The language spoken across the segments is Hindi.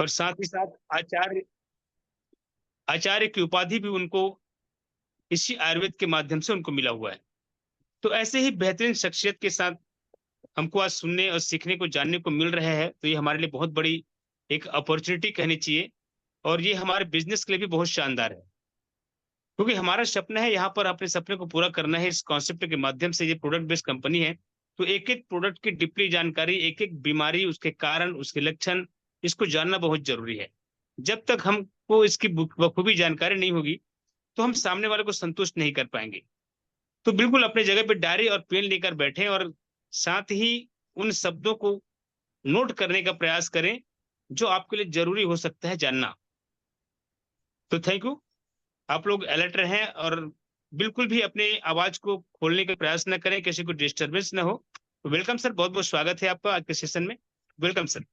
और साथ ही साथ आचार्य आचार्य की उपाधि भी उनको इसी आयुर्वेद के माध्यम से उनको मिला हुआ है। तो ऐसे ही बेहतरीन शख्सियत के साथ हमको आज सुनने और सीखने को जानने को मिल रहा है, तो ये हमारे लिए बहुत बड़ी एक अपॉर्चुनिटी कहनी चाहिए, और ये हमारे बिजनेस के लिए भी बहुत शानदार है, क्योंकि हमारा सपना है यहाँ पर अपने सपने को पूरा करना है। इस कॉन्सेप्ट के माध्यम से ये प्रोडक्ट बेस्ड कंपनी है, तो एक एक प्रोडक्ट की डीपली जानकारी, एक एक बीमारी, उसके कारण, उसके लक्षण, इसको जानना बहुत जरूरी है। जब तक हमको इसकी बखूबी जानकारी नहीं होगी तो हम सामने वाले को संतुष्ट नहीं कर पाएंगे। तो बिल्कुल अपने जगह पे डायरी और पेन लेकर बैठें और साथ ही उन शब्दों को नोट करने का प्रयास करें जो आपके लिए जरूरी हो सकता है जानना। तो थैंक यू। आप लोग अलर्ट रहें और बिल्कुल भी अपने आवाज को खोलने का प्रयास न करें, किसी को डिस्टरबेंस ना हो। तो वेलकम सर, बहुत बहुत स्वागत है आपका आज के सेशन में। Welcome sir.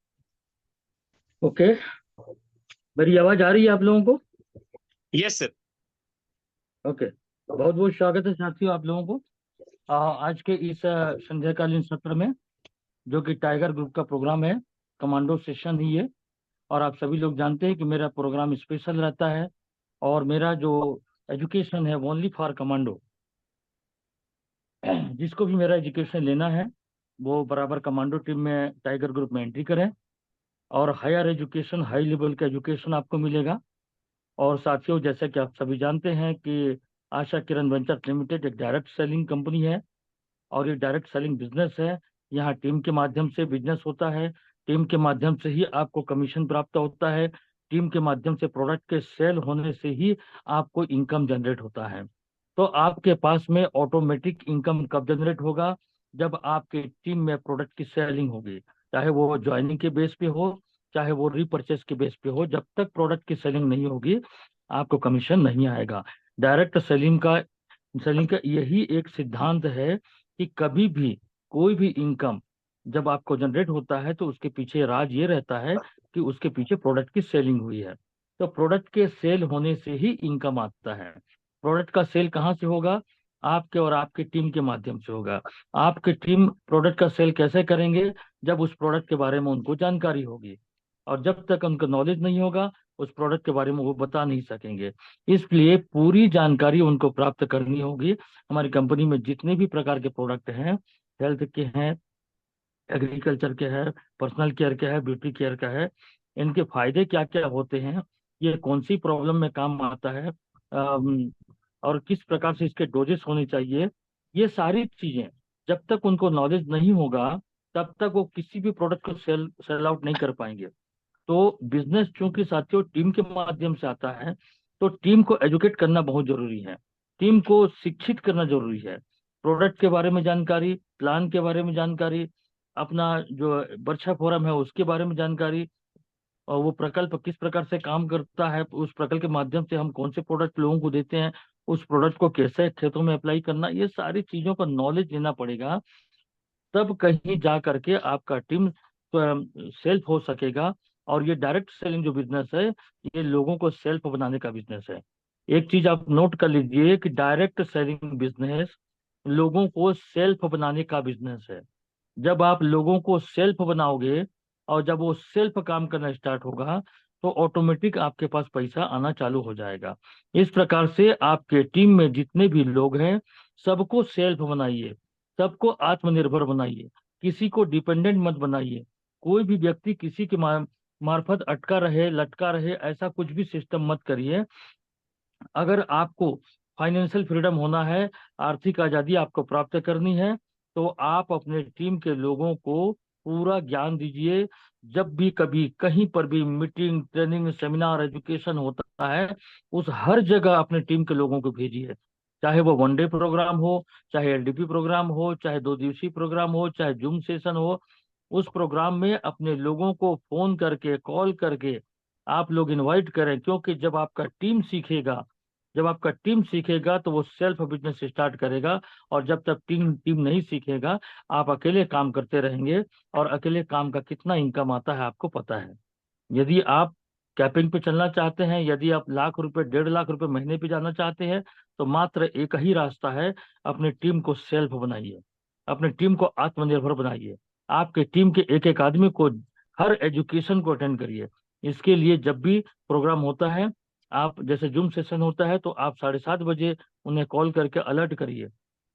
ओके, मेरी आवाज आ रही है आप लोगों को? Yes sir. ओके, बहुत बहुत स्वागत है साथियों आप लोगों को आज के इस संध्याकालीन सत्र में, जो कि टाइगर ग्रुप का प्रोग्राम है, कमांडो सेशन ही है। और आप सभी लोग जानते हैं कि मेरा प्रोग्राम स्पेशल रहता है, और मेरा जो एजुकेशन है ओनली फॉर कमांडो। जिसको भी मेरा एजुकेशन लेना है वो बराबर कमांडो टीम में, टाइगर ग्रुप में एंट्री करें, और हायर एजुकेशन, हाई लेवल का एजुकेशन आपको मिलेगा। और साथियों, जैसे कि आप सभी जानते हैं कि आशा किरण वेंचर्स लिमिटेड एक डायरेक्ट सेलिंग कंपनी है, और ये डायरेक्ट सेलिंग बिजनेस है। यहाँ टीम के माध्यम से बिजनेस होता है, टीम के माध्यम से ही आपको कमीशन प्राप्त होता है, टीम के माध्यम से प्रोडक्ट के सेल होने से ही आपको इनकम जनरेट होता है। तो आपके पास में ऑटोमेटिक इनकम कब जनरेट होगा? जब आपके टीम में प्रोडक्ट की सेलिंग होगी, चाहे वो ज्वाइनिंग के बेस पे हो, चाहे वो रीपरचेस के बेस पे हो। जब तक प्रोडक्ट की सेलिंग नहीं होगी आपको कमीशन नहीं आएगा। डायरेक्ट सेलिंग का यही एक सिद्धांत है कि कभी भी कोई भी इनकम जब आपको जनरेट होता है तो उसके पीछे राज ये रहता है कि उसके पीछे प्रोडक्ट की सेलिंग हुई है। तो प्रोडक्ट के सेल होने से ही इनकम आता है। प्रोडक्ट का सेल कहाँ से होगा? आपके और आपकी टीम के माध्यम से होगा। आपकी टीम प्रोडक्ट का सेल कैसे करेंगे? जब उस प्रोडक्ट के बारे में उनको जानकारी होगी, और जब तक उनको नॉलेज नहीं होगा उस प्रोडक्ट के बारे में वो बता नहीं सकेंगे। इसलिए पूरी जानकारी उनको प्राप्त करनी होगी। हमारी कंपनी में जितने भी प्रकार के प्रोडक्ट हैं, हेल्थ के हैं, एग्रीकल्चर के हैं, पर्सनल केयर के है, ब्यूटी केयर का है, इनके फायदे क्या क्या होते हैं, ये कौन सी प्रॉब्लम में काम आता है, और किस प्रकार से इसके डोजेस होने चाहिए, ये सारी चीजें जब तक उनको नॉलेज नहीं होगा तब तक वो किसी भी प्रोडक्ट को सेल आउट नहीं कर पाएंगे। तो बिजनेस चूंकि साथियों टीम के माध्यम से आता है, तो टीम को एजुकेट करना बहुत जरूरी है, टीम को शिक्षित करना जरूरी है। प्रोडक्ट के बारे में जानकारी, प्लान के बारे में जानकारी, अपना जो वर्कशॉप फोरम है उसके बारे में जानकारी, और वो प्रकल्प किस प्रकार से काम करता है, उस प्रकल्प के माध्यम से हम कौन से प्रोडक्ट लोगों को देते हैं, उस प्रोडक्ट को कैसे खेतों में अप्लाई करना, ये सारी चीजों का नॉलेज लेना पड़ेगा। तब कहीं जा करके आपका टीम सेल्फ हो सकेगा। और ये डायरेक्ट सेलिंग जो बिजनेस है, ये लोगों को सेल्फ बनाने का बिजनेस है। एक चीज आप नोट कर लीजिए कि डायरेक्ट सेलिंग बिजनेस लोगों को सेल्फ बनाने का बिजनेस है। जब आप लोगों को सेल्फ बनाओगे और जब वो सेल्फ काम करना स्टार्ट होगा तो ऑटोमेटिक आपके पास पैसा आना चालू हो जाएगा। इस प्रकार से आपके टीम में जितने भी लोग हैं सबको सेल्फ बनाइए, सबको आत्मनिर्भर बनाइए, किसी को डिपेंडेंट मत बनाइए। कोई भी व्यक्ति किसी के मार्फत अटका रहे, लटका रहे, ऐसा कुछ भी सिस्टम मत करिए। अगर आपको फाइनेंशियल फ्रीडम होना है, आर्थिक आजादी आपको प्राप्त करनी है, तो आप अपने टीम के लोगों को पूरा ज्ञान दीजिए। जब भी कभी कहीं पर भी मीटिंग, ट्रेनिंग, सेमिनार, एजुकेशन होता है, उस हर जगह अपने टीम के लोगों को भेजिए। चाहे वो वन डे प्रोग्राम हो, चाहे एलडीपी प्रोग्राम हो, चाहे 2 दिवसीय प्रोग्राम हो, चाहे जूम सेशन हो, उस प्रोग्राम में अपने लोगों को फोन करके, कॉल करके आप लोग इनवाइट करें। क्योंकि जब आपका टीम सीखेगा तो वो सेल्फ बिजनेस स्टार्ट करेगा। और जब तक टीम टीम नहीं सीखेगा आप अकेले काम करते रहेंगे, और अकेले काम का कितना इनकम आता है आपको पता है। यदि आप कैपिंग पे चलना चाहते हैं, यदि आप लाख रुपए, 1.5 लाख रुपए महीने पे जाना चाहते हैं, तो मात्र एक ही रास्ता है, अपने टीम को सेल्फ बनाइए, अपने टीम को आत्मनिर्भर बनाइए। आपके टीम के एक एक आदमी को हर एजुकेशन को अटेंड करिए, इसके लिए जब भी प्रोग्राम होता है, आप जैसे जूम सेशन होता है तो आप 7:30 बजे उन्हें कॉल करके अलर्ट करिए।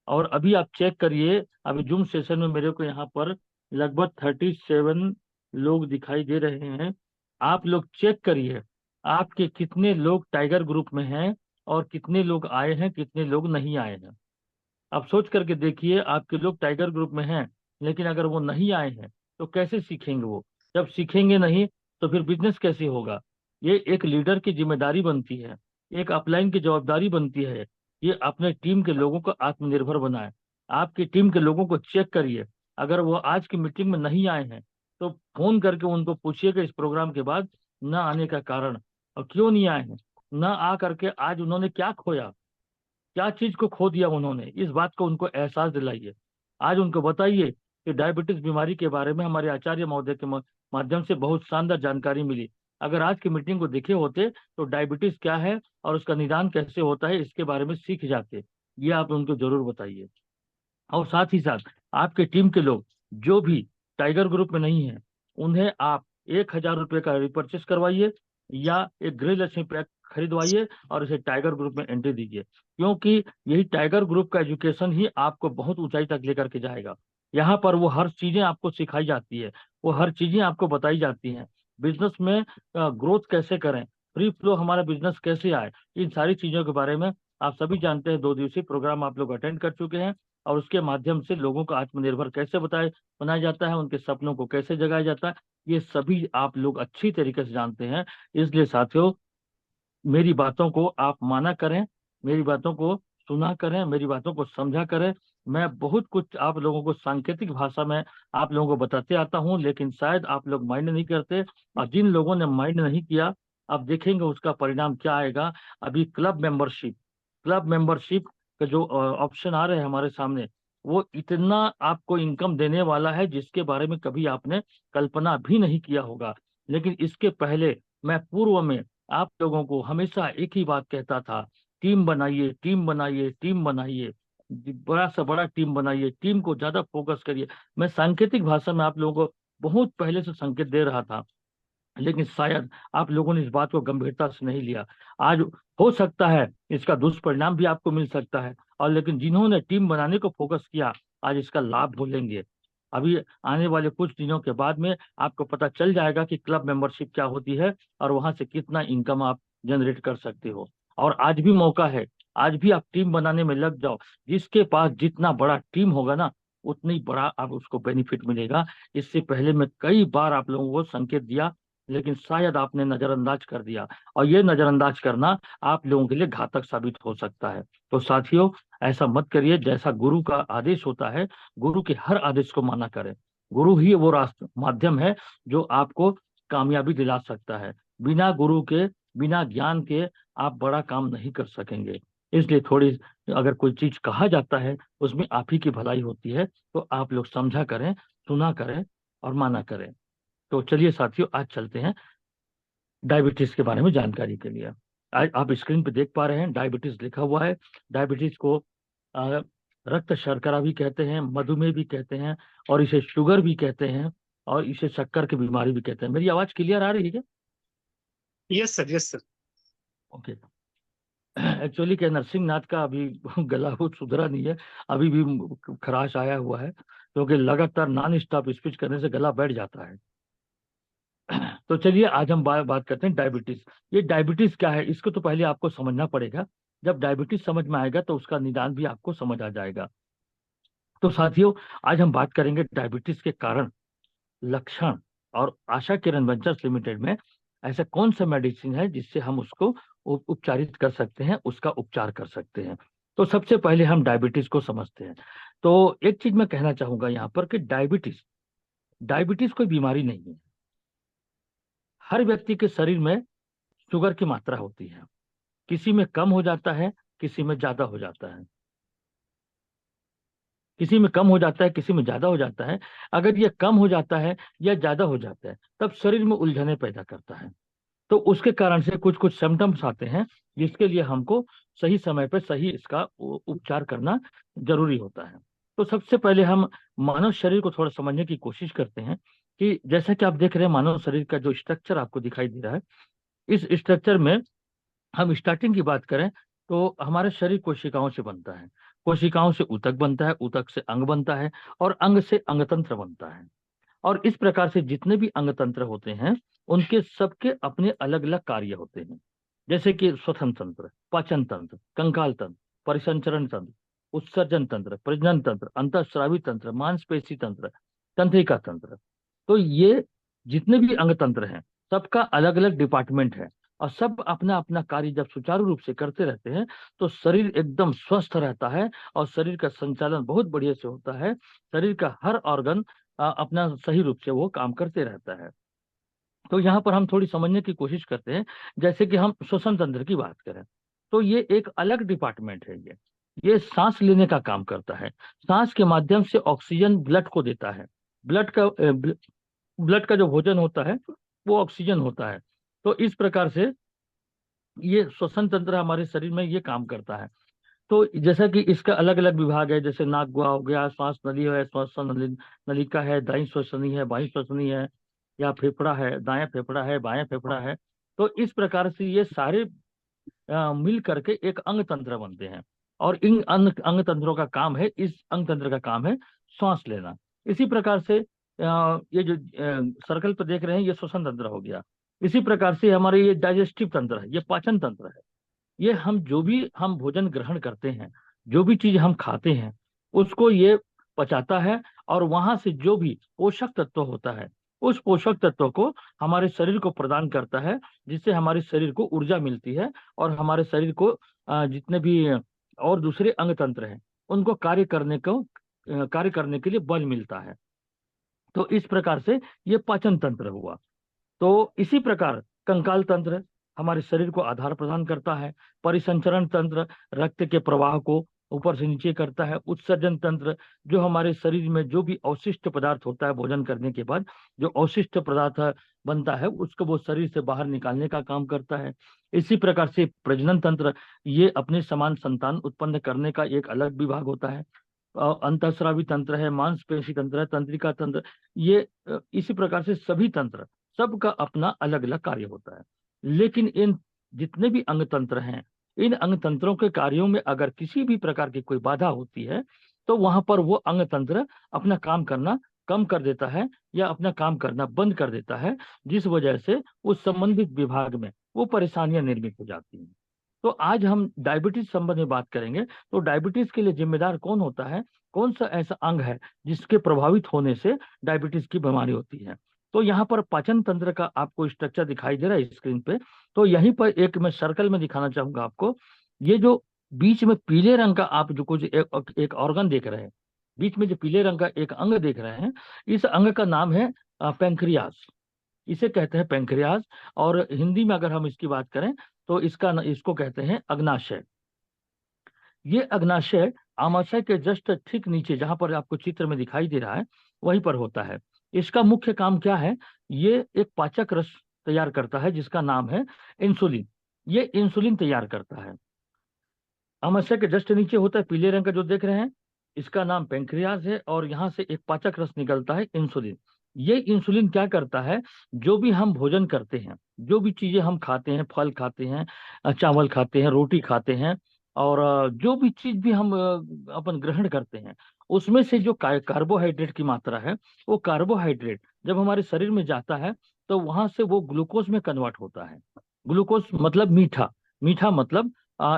और अभी आप चेक करिए, अभी जूम सेशन में मेरे को यहाँ पर लगभग 37 लोग दिखाई दे रहे हैं। आप लोग चेक करिए आपके कितने लोग टाइगर ग्रुप में हैं और कितने लोग आए हैं, कितने लोग नहीं आए हैं। आप सोच करके देखिए, आपके लोग टाइगर ग्रुप में हैं लेकिन अगर वो नहीं आए हैं तो कैसे सीखेंगे वो? जब सीखेंगे नहीं तो फिर बिजनेस कैसे होगा? ये एक लीडर की जिम्मेदारी बनती है, एक अपलाइन की जवाबदारी बनती है। ये अपने टीम के लोगों को आत्मनिर्भर बनाए। आपकी टीम के लोगों को चेक करिए, अगर वो आज की मीटिंग में नहीं आए हैं तो फोन करके उनको पूछिएगा इस प्रोग्राम के बाद न आने का कारण, और क्यों नहीं आए हैं, न आ करके आज उन्होंने क्या खोया, क्या चीज को खो दिया उन्होंने, इस बात को उनको एहसास दिलाइए। आज उनको बताइए कि डायबिटीज बीमारी के बारे में हमारे आचार्य महोदय के माध्यम से बहुत शानदार जानकारी मिली। अगर आज की मीटिंग को देखे होते तो डायबिटीज क्या है और उसका निदान कैसे होता है इसके बारे में सीख जाते। ये आप उनको जरूर बताइए। और साथ ही साथ आपके टीम के लोग जो भी टाइगर ग्रुप में नहीं है, उन्हें आप 1,000 रुपये का रिपर्चेस करवाइए या एक गृहलक्ष्मी पैक खरीदवाइए और इसे टाइगर ग्रुप में एंट्री दीजिए, क्योंकि यही टाइगर ग्रुप का एजुकेशन ही आपको बहुत ऊंचाई तक लेकर के जाएगा। यहाँ पर वो हर चीजें आपको सिखाई जाती है, वो हर चीजें आपको बताई जाती हैं। बिजनेस में ग्रोथ कैसे करें, फ्री फ्लो हमारा बिजनेस कैसे आए, इन सारी चीजों के बारे में आप सभी जानते हैं। 2 दिवसीय प्रोग्राम आप लोग अटेंड कर चुके हैं और उसके माध्यम से लोगों को आत्मनिर्भर कैसे बनाया जाता है, उनके सपनों को कैसे जगाया जाता है, ये सभी आप लोग अच्छी तरीके से जानते हैं। इसलिए साथियों, मेरी बातों को आप माना करें, मेरी बातों को सुना करें, मेरी बातों को समझा करें। मैं बहुत कुछ आप लोगों को सांकेतिक भाषा में आप लोगों को बताते आता हूं, लेकिन शायद आप लोग माइंड नहीं करते। और जिन लोगों ने माइंड नहीं किया, अब देखेंगे उसका परिणाम क्या आएगा। अभी क्लब मेंबरशिप का जो ऑप्शन आ रहे हैं हमारे सामने, वो इतना आपको इनकम देने वाला है जिसके बारे में कभी आपने कल्पना भी नहीं किया होगा। लेकिन इसके पहले मैं पूर्व में आप लोगों को हमेशा एक ही बात कहता था, टीम बनाइए, टीम बनाइए, टीम बनाइए, बड़ा से बड़ा टीम बनाइए, टीम को ज्यादा फोकस करिए। मैं सांकेतिक भाषा में आप लोगों को बहुत पहले से संकेत दे रहा था, लेकिन शायद आप लोगों ने इस बात को गंभीरता से नहीं लिया। आज हो सकता है इसका दुष्परिणाम भी आपको मिल सकता है, और लेकिन जिन्होंने टीम बनाने को फोकस किया आज इसका लाभ भोलेंगे। अभी आने वाले कुछ दिनों के बाद में आपको पता चल जाएगा कि क्लब मेंबरशिप क्या होती है और वहां से कितना इनकम आप जनरेट कर सकते हो। और आज भी मौका है, आज भी आप टीम बनाने में लग जाओ। जिसके पास जितना बड़ा टीम होगा ना, उतनी बड़ा आप उसको बेनिफिट मिलेगा। इससे पहले मैं कई बार आप लोगों को संकेत दिया, लेकिन शायद आपने नजरअंदाज कर दिया, और ये नजरअंदाज करना आप लोगों के लिए घातक साबित हो सकता है। तो साथियों, ऐसा मत करिए। जैसा गुरु का आदेश होता है, गुरु के हर आदेश को माना करें। गुरु ही वो रास्ता माध्यम है जो आपको कामयाबी दिला सकता है। बिना गुरु के, बिना ज्ञान के आप बड़ा काम नहीं कर सकेंगे। इसलिए थोड़ी, अगर कोई चीज कहा जाता है उसमें आप ही की भलाई होती है, तो आप लोग समझा करें, सुना करें और माना करें। तो चलिए साथियों, आज चलते हैं डायबिटीज के बारे में जानकारी के लिए। आज आप स्क्रीन पे देख पा रहे हैं डायबिटीज लिखा हुआ है। डायबिटीज को अ, रक्त शर्करा भी कहते हैं, मधुमेह भी कहते हैं, और इसे शुगर भी कहते हैं, और इसे शक्कर की बीमारी भी कहते हैं। मेरी आवाज क्लियर आ रही है क्या? Yes sir, yes sir. Okay. Actually क्या, नरसिंह नाथ का अभी गला बहुत सुधरा नहीं है, अभी भी खराश आया हुआ है, क्योंकि लगातार नॉन स्टॉप स्पीच करने से गला बैठ जाता है। तो चलिए आज हम बात करते हैं डायबिटीज। ये डायबिटीज क्या है, इसको तो पहले आपको समझना पड़ेगा। जब डायबिटीज समझ में आएगा तो उसका निदान भी आपको समझ आ जाएगा। तो साथियों, आज हम बात करेंगे डायबिटीज के कारण, लक्षण, और आशा किरण वेंचर्स लिमिटेड में ऐसा कौन सा मेडिसिन है जिससे हम उसको उपचारित कर सकते हैं, उसका उपचार कर सकते हैं। तो सबसे पहले हम डायबिटीज को समझते हैं। तो एक चीज मैं कहना चाहूंगा यहाँ पर कि डायबिटीज डायबिटीज कोई बीमारी नहीं है। हर व्यक्ति के शरीर में शुगर की मात्रा होती है, किसी में कम हो जाता है, किसी में ज्यादा हो जाता है, किसी में कम हो जाता है, किसी में ज्यादा हो जाता है। अगर ये कम हो जाता है या ज्यादा हो जाता है तब शरीर में उलझने पैदा करता है। तो उसके कारण से कुछ कुछ सिम्टम्स आते हैं, जिसके लिए हमको सही समय पर सही इसका उपचार करना जरूरी होता है। तो सबसे पहले हम मानव शरीर को थोड़ा समझने की कोशिश करते हैं कि जैसा कि आप देख रहे हैं मानव शरीर का जो स्ट्रक्चर आपको दिखाई दे रहा है, इस स्ट्रक्चर में हम स्टार्टिंग की बात करें तो हमारे शरीर कोशिकाओं से बनता है। कोशिकाओं से ऊतक बनता है, ऊतक से अंग बनता है, और अंग से अंगतंत्र बनता है। और इस प्रकार से जितने भी अंग तंत्र होते हैं उनके सबके अपने अलग अलग कार्य होते हैं। जैसे कि श्वसन तंत्र, पाचन तंत्र, कंकाल तंत्र, परिसंचरण तंत्र, उत्सर्जन तंत्र, प्रजनन तंत्र, अंतःस्रावी तंत्र, मांसपेशी तंत्र, तंत्रिका तंत्र। तो ये जितने भी अंग तंत्र हैं सबका अलग अलग डिपार्टमेंट है, और सब अपना अपना कार्य जब सुचारू रूप से करते रहते हैं तो शरीर एकदम स्वस्थ रहता है, और शरीर का संचालन बहुत बढ़िया से होता है। शरीर का हर ऑर्गन अपना सही रूप से वो काम करते रहता है। तो यहाँ पर हम थोड़ी समझने की कोशिश करते हैं। जैसे कि हम श्वसन तंत्र की बात करें तो ये एक अलग डिपार्टमेंट है। ये सांस लेने का काम करता है। सांस के माध्यम से ऑक्सीजन ब्लड को देता है। ब्लड का जो भोजन होता है वो ऑक्सीजन होता है। तो इस प्रकार से ये श्वसन तंत्र हमारे शरीर में ये काम करता है। तो जैसा कि इसका अलग अलग विभाग है, जैसे नाक गुहा हो गया, श्वास नली है, नलिका है, दाईं श्वसनी है, बाईं श्वसनी है, या फेफड़ा है, दायां फेफड़ा है, बायां फेफड़ा है। तो इस प्रकार से ये सारे मिल करके एक अंग तंत्र बनते हैं। और इन अंग तंत्रों का काम है, इस अंग तंत्र का काम है श्वास लेना। इसी प्रकार से ये जो सर्कल पर देख रहे हैं ये श्वसन तंत्र हो गया। इसी प्रकार से हमारे ये डाइजेस्टिव तंत्र है, ये पाचन तंत्र है। ये हम जो भी हम भोजन ग्रहण करते हैं, जो भी चीज हम खाते हैं उसको ये पचाता है, और वहां से जो भी पोषक तत्व होता है उस पोषक तत्व को हमारे शरीर को प्रदान करता है, जिससे हमारे शरीर को ऊर्जा मिलती है, और हमारे शरीर को जितने भी और दूसरे अंग तंत्र हैं उनको कार्य करने के लिए बल मिलता है। तो इस प्रकार से ये पाचन तंत्र हुआ। तो इसी प्रकार कंकाल तंत्र हमारे शरीर को आधार प्रदान करता है। परिसंचरण तंत्र रक्त के प्रवाह को ऊपर से नीचे करता है। उत्सर्जन तंत्र जो हमारे शरीर में जो भी अवशिष्ट पदार्थ होता है भोजन करने के बाद, जो अवशिष्ट पदार्थ बनता है उसको वो शरीर से बाहर निकालने का काम करता है। इसी प्रकार से प्रजनन तंत्र, ये अपने समान संतान उत्पन्न करने का एक अलग विभाग होता है। अंतःस्रावी तंत्र है, मांसपेशी तंत्र है, तंत्रिका तंत्र, ये इसी प्रकार से सभी तंत्र, सबका अपना अलग अलग कार्य होता है। लेकिन इन जितने भी अंग तंत्र हैं, इन अंग तंत्रों के कार्यों में अगर किसी भी प्रकार की कोई बाधा होती है तो वहां पर वो अंग तंत्र अपना काम करना कम कर देता है, या अपना काम करना बंद कर देता है, जिस वजह से उस संबंधित विभाग में वो परेशानियां निर्मित हो जाती हैं। तो आज हम डायबिटीज संबंध में बात करेंगे। तो डायबिटीज के लिए जिम्मेदार कौन होता है, कौन सा ऐसा अंग है जिसके प्रभावित होने से डायबिटीज की बीमारी होती है। तो यहाँ पर पाचन तंत्र का आपको स्ट्रक्चर दिखाई दे रहा है स्क्रीन पे। तो यहीं पर एक मैं सर्कल में दिखाना चाहूंगा आपको। ये जो बीच में पीले रंग का आप जो कुछ एक ऑर्गन देख रहे हैं, बीच में जो पीले रंग का एक अंग देख रहे हैं, इस अंग का नाम है पेंक्रियास। इसे कहते हैं पेंक्रियास। और हिंदी में अगर हम इसकी बात करें तो इसको कहते हैं अग्नाशय। ये अग्नाशय आमाशय के जस्ट ठीक नीचे, जहां पर आपको चित्र में दिखाई दे रहा है, वहीं पर होता है। इसका मुख्य काम क्या है, ये एक पाचक रस तैयार करता है जिसका नाम है इंसुलिन। ये इंसुलिन तैयार करता है। आमाशय के जस्ट नीचे होता है पीले रंग का जो देख रहे हैं, इसका नाम पेंक्रियास है, और यहाँ से एक पाचक रस निकलता है इंसुलिन। ये इंसुलिन क्या करता है, जो भी हम भोजन करते हैं, जो भी चीजें हम खाते हैं, फल खाते हैं, चावल खाते हैं, रोटी खाते हैं, और जो भी चीज भी हम अपन ग्रहण करते हैं, उसमें से जो कार्बोहाइड्रेट की मात्रा है, वो कार्बोहाइड्रेट जब हमारे शरीर में जाता है तो वहां से वो ग्लूकोज में कन्वर्ट होता है। ग्लूकोज मतलब मीठा, मीठा मतलब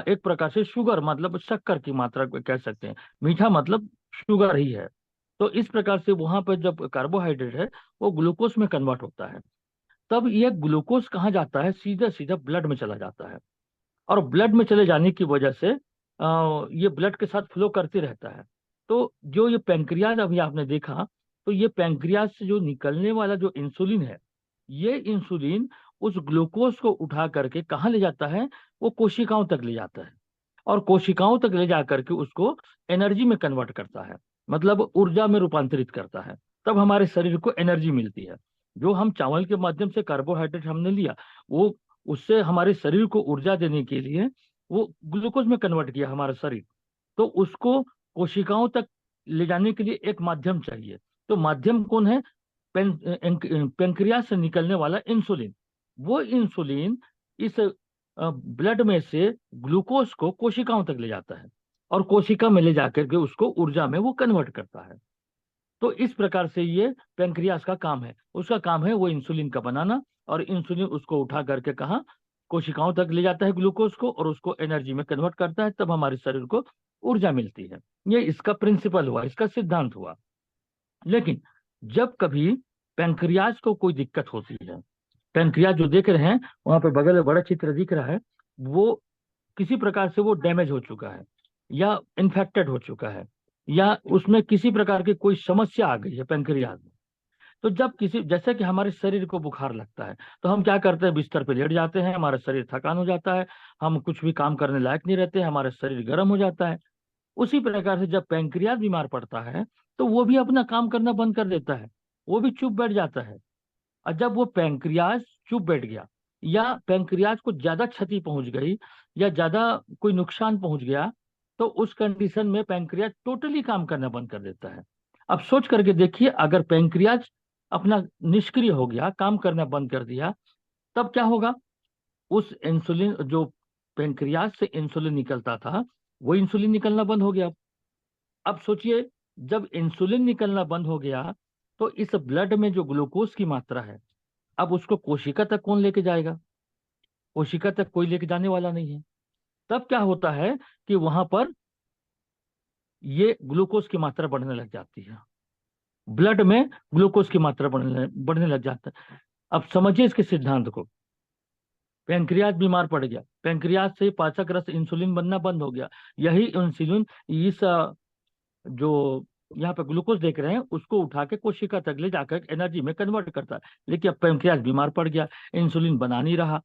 एक प्रकार से शुगर, मतलब शक्कर की मात्रा को कह सकते हैं। मीठा मतलब शुगर ही है। तो इस प्रकार से वहां पर जब कार्बोहाइड्रेट है वो ग्लूकोज में कन्वर्ट होता है, तब ये ग्लूकोज कहाँ जाता है, सीधा सीधा ब्लड में चला जाता है। और ब्लड में चले जाने की वजह से ये ब्लड के साथ फ्लो करते रहता है। तो जो ये पैंक्रियाज अभी आपने देखा, तो ये पैंक्रियाज से जो निकलने वाला जो इंसुलिन है, ये इंसुलिन उस ग्लूकोज को उठा करके कहाँ ले जाता है, वो कोशिकाओं तक ले जाता है, और कोशिकाओं तक ले जा करके उसको एनर्जी में कन्वर्ट करता है, मतलब ऊर्जा में रूपांतरित करता है। तब हमारे शरीर को एनर्जी मिलती है। जो हम चावल के माध्यम से कार्बोहाइड्रेट हमने लिया, वो उससे हमारे शरीर को ऊर्जा देने के लिए वो ग्लूकोज में कन्वर्ट किया हमारा शरीर। तो उसको कोशिकाओं तक ले जाने के लिए एक माध्यम चाहिए। तो माध्यम कौन है, पेंक्रियास से निकलने वाला इंसुलिन, वो इंसुलिन इस ब्लड में से ग्लूकोज को कोशिकाओं तक ले जाता है और कोशिका में ले जाकर के उसको ऊर्जा में वो कन्वर्ट करता है। तो इस प्रकार से ये पेंक्रियास का काम है। उसका काम है वो इंसुलिन का बनाना, और इंसुलिन उसको उठा करके कहाँ, कोशिकाओं तक ले जाता है ग्लूकोज को, और उसको एनर्जी में कन्वर्ट करता है, तब हमारे शरीर को ऊर्जा मिलती है। ये इसका प्रिंसिपल हुआ, इसका सिद्धांत हुआ। लेकिन जब कभी पेंक्रियाज को कोई दिक्कत होती है, पेंक्रियाज जो देख रहे हैं वहां पे बगल में बड़ा चित्र दिख रहा है, वो किसी प्रकार से वो डैमेज हो चुका है या इन्फेक्टेड हो चुका है, या उसमें किसी प्रकार की कोई समस्या आ गई है पेंक्रियाज में। तो जब किसी, जैसे कि हमारे शरीर को बुखार लगता है तो हम क्या करते हैं, बिस्तर पे लेट जाते हैं, हमारा शरीर थकान हो जाता है, हम कुछ भी काम करने लायक नहीं रहते, हमारा शरीर गर्म हो जाता है। उसी प्रकार से जब पेंक्रियाज बीमार पड़ता है तो वो भी अपना काम करना बंद कर देता है, वो भी चुप बैठ जाता है। और जब वो पेंक्रियाज चुप बैठ गया, या पेंक्रियाज को ज्यादा क्षति पहुंच गई, या ज्यादा कोई नुकसान पहुंच गया, तो उस कंडीशन में पेंक्रियाज टोटली काम करना बंद कर देता है। अब सोच करके देखिए, अगर पेंक्रियाज अपना निष्क्रिय हो गया, काम करना बंद कर दिया, तब क्या होगा? उस इंसुलिन जो पेंक्रियाज से इंसुलिन निकलता था, वो इंसुलिन निकलना बंद हो गया। अब सोचिए, जब इंसुलिन निकलना बंद हो गया तो इस ब्लड में जो ग्लूकोज की मात्रा है, अब उसको कोशिका तक कौन लेके जाएगा? कोशिका तक कोई लेके जाने वाला नहीं है। तब क्या होता है कि वहां पर ये ग्लूकोज की मात्रा बढ़ने लग जाती है, ब्लड में ग्लूकोज की मात्रा बढ़ने लग जाता है। अब समझिए इसके सिद्धांत को। पेंक्रियाज बीमार पड़ गया, पेंक्रियाज से पाचक रस इंसुलिन बनना बंद हो गया। यही इंसुलिन इस जो यहाँ पे ग्लूकोज देख रहे हैं उसको उठा के कोशिका तक ले जाकर एनर्जी में कन्वर्ट करता है। लेकिन अब पेंक्रियाज बीमार पड़ गया, इंसुलिन बना नहीं रहा,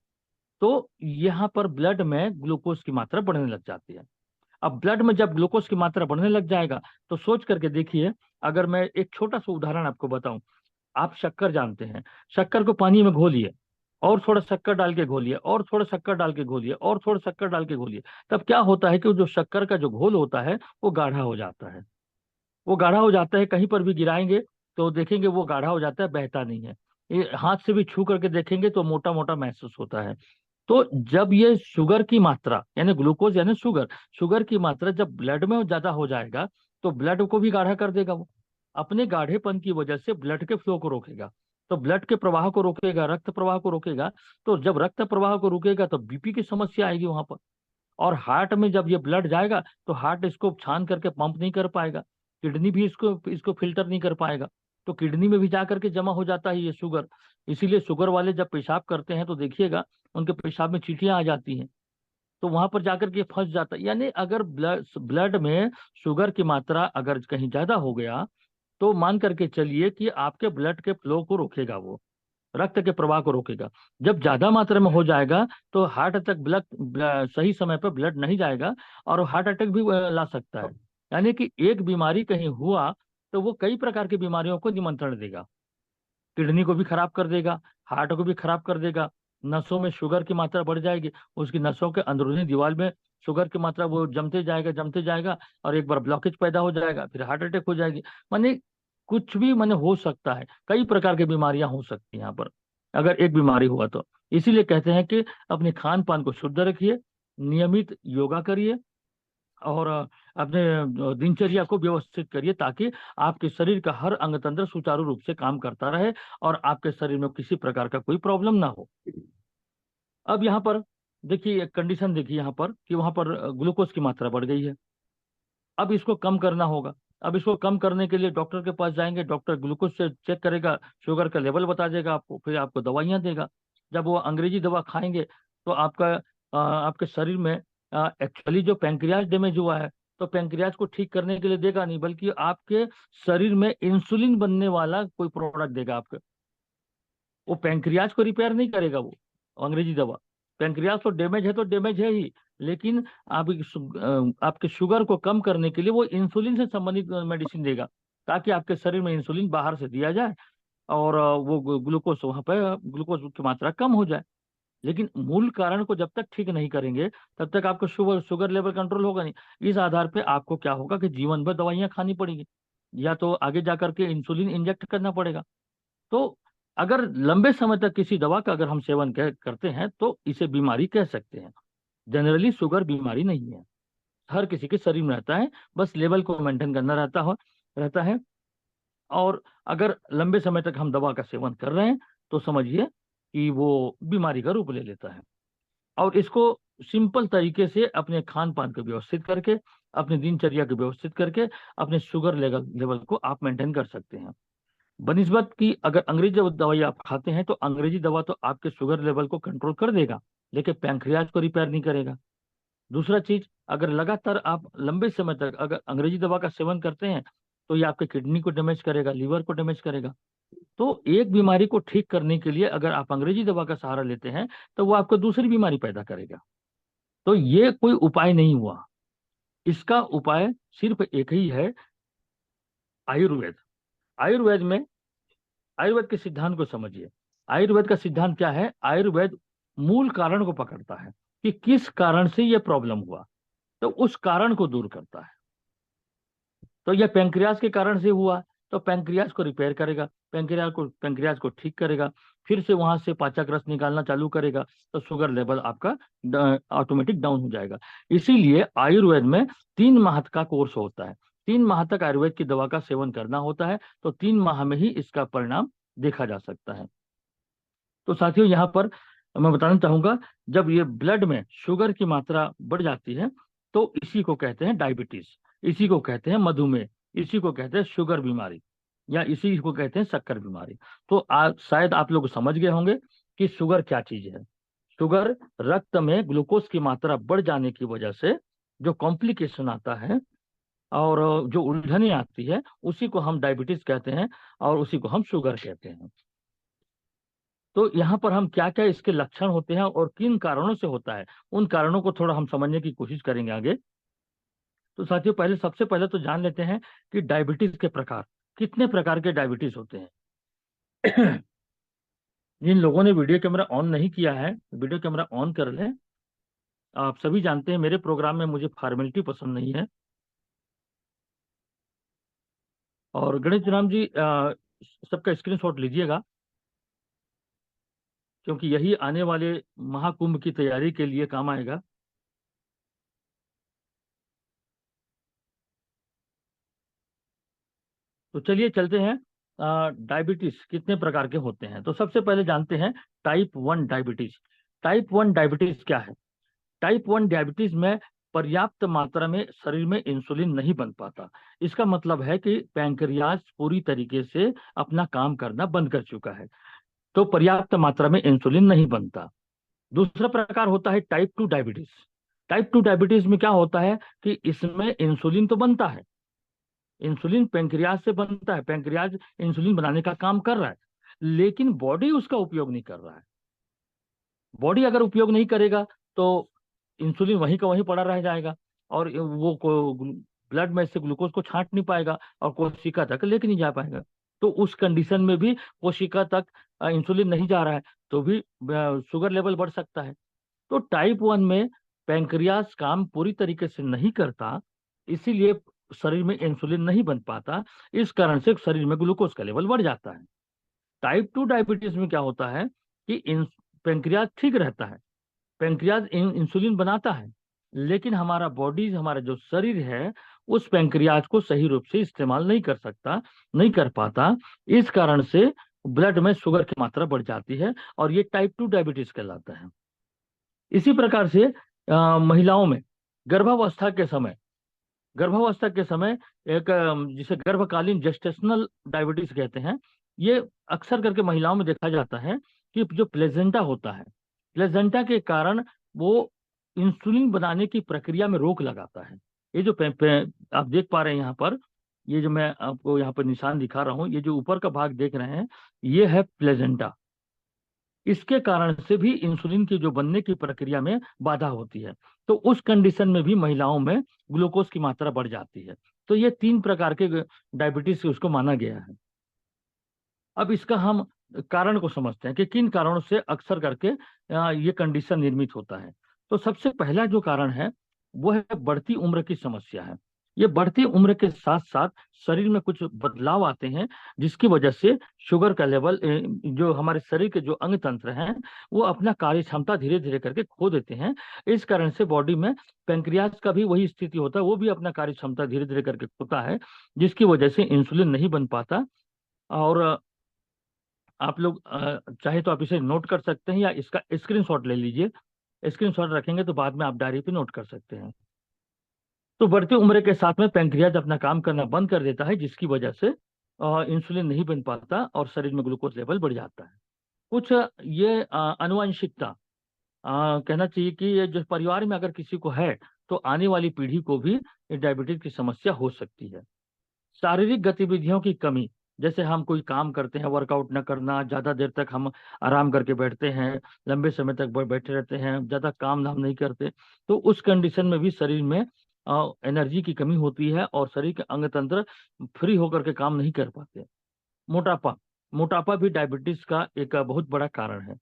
तो यहाँ पर ब्लड में ग्लूकोज की मात्रा बढ़ने लग जाती है। अब ब्लड में जब ग्लूकोज की मात्रा बढ़ने लग जाएगा तो सोच करके देखिए, अगर मैं एक छोटा सा उदाहरण आपको बताऊं। आप शक्कर जानते हैं, शक्कर को पानी में घोलिए, और थोड़ा शक्कर डाल के घोलिए, और थोड़ा शक्कर डाल के घोलिए, और थोड़ा शक्कर डाल के घोलिए। तब क्या होता है कि जो शक्कर का जो घोल होता है वो गाढ़ा हो जाता है। वो गाढ़ा हो जाता है, कहीं पर भी गिराएंगे तो देखेंगे वो गाढ़ा हो जाता है, बहता नहीं है। ये हाथ से भी छू करके देखेंगे तो मोटा मोटा महसूस होता है। तो जब ये शुगर की मात्रा, यानी ग्लूकोज यानी शुगर, शुगर की मात्रा जब ब्लड में ज्यादा हो जाएगा तो ब्लड को भी गाढ़ा कर देगा। वो अपने गाढ़ेपन की वजह से ब्लड के फ्लो को रोकेगा, तो ब्लड के प्रवाह को रोकेगा, रक्त प्रवाह को रोकेगा। तो जब रक्त प्रवाह को रुकेगा तो बीपी की समस्या आएगी वहां पर। और हार्ट में जब ये ब्लड जाएगा तो हार्ट इसको छान करके पंप नहीं कर पाएगा, किडनी भी इसको इसको फिल्टर नहीं कर पाएगा, तो किडनी में भी जा करके जमा हो जाता है ये शुगर। इसीलिए शुगर वाले जब पेशाब करते हैं तो देखिएगा उनके पेशाब में चींटियां आ जाती हैं, तो वहां पर जाकर के फंस जाता है। यानी अगर ब्लड में शुगर की मात्रा अगर कहीं ज्यादा हो गया तो मान करके चलिए कि आपके ब्लड के फ्लो को रोकेगा, वो रक्त के प्रवाह को रोकेगा। जब ज्यादा मात्रा में हो जाएगा तो हार्ट तक सही समय पर ब्लड नहीं जाएगा, और हार्ट अटैक भी ला सकता है। यानी कि एक बीमारी कहीं हुआ तो वो कई प्रकार की बीमारियों को निमंत्रण देगा, किडनी को भी खराब कर देगा, हार्ट को भी खराब कर देगा। नसों में शुगर की मात्रा बढ़ जाएगी, उसकी नसों के अंदरूनी दीवार में शुगर की मात्रा वो जमते जाएगा, और एक बार ब्लॉकेज पैदा हो जाएगा, फिर हार्ट अटैक हो जाएगी। माने कुछ भी माने हो सकता है, कई प्रकार की बीमारियां हो सकती हैं यहाँ पर अगर एक बीमारी हुआ तो। इसीलिए कहते हैं कि अपने खान पान को शुद्ध रखिए, नियमित योगा करिए, और अपने दिनचर्या को व्यवस्थित करिए, ताकि आपके शरीर का हर अंग तंत्र सुचारू रूप से काम करता रहे और आपके शरीर में किसी प्रकार का कोई प्रॉब्लम ना हो। अब यहाँ पर देखिए एक कंडीशन, देखिए यहाँ पर कि वहां पर ग्लूकोज की मात्रा बढ़ गई है। अब इसको कम करना होगा। अब इसको कम करने के लिए डॉक्टर के पास जाएंगे, डॉक्टर ग्लूकोज से चेक करेगा, शुगर का लेवल बता देगा आपको, फिर आपको दवाइयाँ देगा। जब वो अंग्रेजी दवा खाएंगे तो आपके शरीर में एक्चुअली जो पेंक्रियाज डैमेज हुआ है, तो पेंक्रियाज को ठीक करने के लिए देगा नहीं, बल्कि आपके शरीर में इंसुलिन बनने वाला कोई प्रोडक्ट देगा आपको। वो पेंक्रियाज को रिपेयर नहीं करेगा वो अंग्रेजी दवा। पेंक्रियाज तो डैमेज है ही, लेकिन आपके शुगर को कम करने के लिए वो इंसुलिन से संबंधित मेडिसिन देगा, ताकि आपके शरीर में इंसुलिन बाहर से दिया जाए और वो ग्लूकोज वहां पर ग्लूकोज की मात्रा कम हो जाए। लेकिन मूल कारण को जब तक ठीक नहीं करेंगे तब तक आपका शुगर लेवल कंट्रोल होगा नहीं। इस आधार पे आपको क्या होगा कि जीवन भर दवाइयां खानी पड़ेगी, या तो आगे जाकर के इंसुलिन इंजेक्ट करना पड़ेगा। तो अगर लंबे समय तक किसी दवा का अगर हम सेवन करते हैं तो इसे बीमारी कह सकते हैं। जनरली शुगर बीमारी नहीं है, हर किसी के शरीर में रहता है, बस लेवल को मेंटेन करना रहता है। और अगर लंबे समय तक हम दवा का सेवन कर रहे हैं तो समझिए कि वो बीमारी का रूप ले लेता है। और इसको सिंपल तरीके से अपने खान पान को व्यवस्थित करके, अपनी दिनचर्या को व्यवस्थित करके अपने शुगर लेवल को आप मेंटेन कर सकते हैं। बनिस्बत की अगर अंग्रेजी दवाई आप खाते हैं तो अंग्रेजी दवा तो आपके शुगर लेवल को कंट्रोल कर देगा, लेकिन पैंक्रियाज को रिपेयर नहीं करेगा। दूसरा चीज, अगर लगातार आप लंबे समय तक अगर अंग्रेजी दवा का सेवन करते हैं तो ये आपके किडनी को डैमेज करेगा, लीवर को डैमेज करेगा। तो एक बीमारी को ठीक करने के लिए अगर आप अंग्रेजी दवा का सहारा लेते हैं तो वो आपको दूसरी बीमारी पैदा करेगा। तो ये कोई उपाय नहीं हुआ, इसका उपाय सिर्फ एक ही है, आयुर्वेद। आयुर्वेद में, आयुर्वेद के सिद्धांत को समझिए। आयुर्वेद का सिद्धांत क्या है? आयुर्वेद मूल कारण को पकड़ता है कि किस कारण से यह प्रॉब्लम हुआ, तो उस कारण को दूर करता है। तो यह पैंक्रियाज के कारण से हुआ तो पैंक्रियाज को रिपेयर करेगा, पैंक्रियाज को ठीक करेगा, फिर से वहां से पाचक रस निकालना चालू करेगा, तो शुगर लेवल आपका ऑटोमेटिक डाउन हो जाएगा। इसीलिए आयुर्वेद में 3 माह का कोर्स होता है, 3 माह तक आयुर्वेद की दवा का सेवन करना होता है, तो 3 माह में ही इसका परिणाम देखा जा सकता है। तो साथियों, यहाँ पर मैं बताना चाहूंगा, जब ये ब्लड में शुगर की मात्रा बढ़ जाती है तो इसी को कहते हैं डायबिटीज, इसी को कहते हैं मधुमेह, इसी को कहते हैं शुगर बीमारी, या इसी को कहते हैं शक्कर बीमारी। तो आज शायद आप लोग समझ गए होंगे कि शुगर क्या चीज है। शुगर रक्त में ग्लूकोज की मात्रा बढ़ जाने की वजह से जो कॉम्प्लिकेशन आता है और जो उलझने आती है, उसी को हम डायबिटीज कहते हैं और उसी को हम शुगर कहते हैं। तो यहाँ पर हम क्या क्या इसके लक्षण होते हैं और किन कारणों से होता है, उन कारणों को थोड़ा हम समझने की कोशिश करेंगे आगे। तो साथियों, सबसे पहले तो जान लेते हैं कि डायबिटीज के प्रकार, कितने प्रकार के डायबिटीज होते हैं। जिन लोगों ने वीडियो कैमरा ऑन नहीं किया है, वीडियो कैमरा ऑन कर लें। आप सभी जानते हैं मेरे प्रोग्राम में मुझे फॉर्मेलिटी पसंद नहीं है। और गणेश राम जी, सबका स्क्रीनशॉट लीजिएगा, क्योंकि यही आने वाले महाकुंभ की तैयारी के लिए काम आएगा। तो चलिए चलते हैं, डायबिटीज कितने प्रकार के होते हैं। तो सबसे पहले जानते हैं टाइप 1 डायबिटीज। टाइप 1 डायबिटीज क्या है? टाइप 1 डायबिटीज में पर्याप्त मात्रा में शरीर में इंसुलिन नहीं बन पाता। इसका मतलब है कि पैंक्रियाज पूरी तरीके से अपना काम करना बंद कर चुका है, तो पर्याप्त मात्रा में इंसुलिन नहीं बनता। दूसरा प्रकार होता है टाइप 2 डायबिटीज। टाइप 2 डायबिटीज में क्या होता है कि इसमें इंसुलिन तो बनता है, इंसुलिन पैंक्रियाज से बनता है, पैंक्रियाज इंसुलिन बनाने का काम कर रहा है, लेकिन बॉडी उसका उपयोग नहीं कर रहा है। बॉडी अगर उपयोग नहीं करेगा तो इंसुलिन वहीं का वहीं पड़ा रह जाएगा और वो ब्लड में से ग्लूकोज को छांट नहीं पाएगा और कोशिका तक लेके नहीं जा पाएगा। तो उस कंडीशन में भी कोशिका तक इंसुलिन नहीं जा रहा है तो भी शुगर लेवल बढ़ सकता है। तो टाइप 1 में पैंक्रियाज काम पूरी तरीके से नहीं करता, इसीलिए शरीर में इंसुलिन नहीं बन पाता, इस कारण से शरीर में ग्लूकोज का लेवल बढ़ जाता है। टाइप 2 डायबिटीज में क्या होता है कि पैंक्रियाज ठीक रहता है, पैंक्रियाज इंसुलिन बनाता है, लेकिन हमारा बॉडी, हमारा जो शरीर है, उस पैंक्रियाज को सही रूप से इस्तेमाल नहीं कर सकता, नहीं कर पाता। इस कारण से ब्लड में शुगर की मात्रा बढ़ जाती है और ये टाइप 2 डायबिटीज कहलाता है। इसी प्रकार से महिलाओं में गर्भावस्था के समय, एक जिसे गर्भकालीन जेस्टेशनल डायबिटीज कहते हैं, ये अक्सर करके महिलाओं में देखा जाता है कि जो प्लेजेंटा होता है, प्लेजेंटा के कारण वो इंसुलिन बनाने की प्रक्रिया में रोक लगाता है। ये जो आप देख पा रहे हैं यहाँ पर, ये जो मैं आपको यहाँ पर निशान दिखा रहा हूँ, ये जो ऊपर का भाग देख रहे हैं, ये है प्लेजेंटा। इसके कारण से भी इंसुलिन की जो बनने की प्रक्रिया में बाधा होती है, तो उस कंडीशन में भी महिलाओं में ग्लूकोज की मात्रा बढ़ जाती है। तो ये 3 प्रकार के डायबिटीज उसको माना गया है। अब इसका हम कारण को समझते हैं कि किन कारणों से अक्सर करके ये कंडीशन निर्मित होता है। तो सबसे पहला जो कारण है वो है बढ़ती उम्र की समस्या है। ये बढ़ती उम्र के साथ साथ शरीर में कुछ बदलाव आते हैं, जिसकी वजह से शुगर का लेवल, जो हमारे शरीर के जो अंग तंत्र हैं वो अपना कार्य क्षमता धीरे धीरे करके खो देते हैं। इस कारण से बॉडी में पेंक्रियाज का भी वही स्थिति होता है, वो भी अपना कार्य क्षमता धीरे धीरे करके खोता है, जिसकी वजह से इंसुलिन नहीं बन पाता। और आप लोग चाहे तो आप इसे नोट कर सकते हैं या इसका स्क्रीनशॉट ले लीजिए। स्क्रीनशॉट रखेंगे तो बाद में आप डायरी पे नोट कर सकते हैं। तो बढ़ती उम्र के साथ में पैंक्रियाज अपना काम करना बंद कर देता है, जिसकी वजह से इंसुलिन नहीं बन पाता और शरीर में ग्लूकोज लेवल बढ़ जाता है। कुछ ये आनुवंशिकता, कहना चाहिए कि ये जो परिवार में अगर किसी को है तो आने वाली पीढ़ी को भी डायबिटीज की समस्या हो सकती है। शारीरिक गतिविधियों की कमी, जैसे हम कोई काम करते हैं, वर्कआउट न करना, ज्यादा देर तक हम आराम करके बैठते हैं, लंबे समय तक बैठे रहते हैं, ज्यादा काम धाम नहीं करते, तो उस कंडीशन में भी शरीर में एनर्जी की कमी होती है और शरीर के अंग तंत्र फ्री होकर के काम नहीं कर पाते। मोटापा, मोटापा भी डायबिटीज का एक बहुत बड़ा कारण है।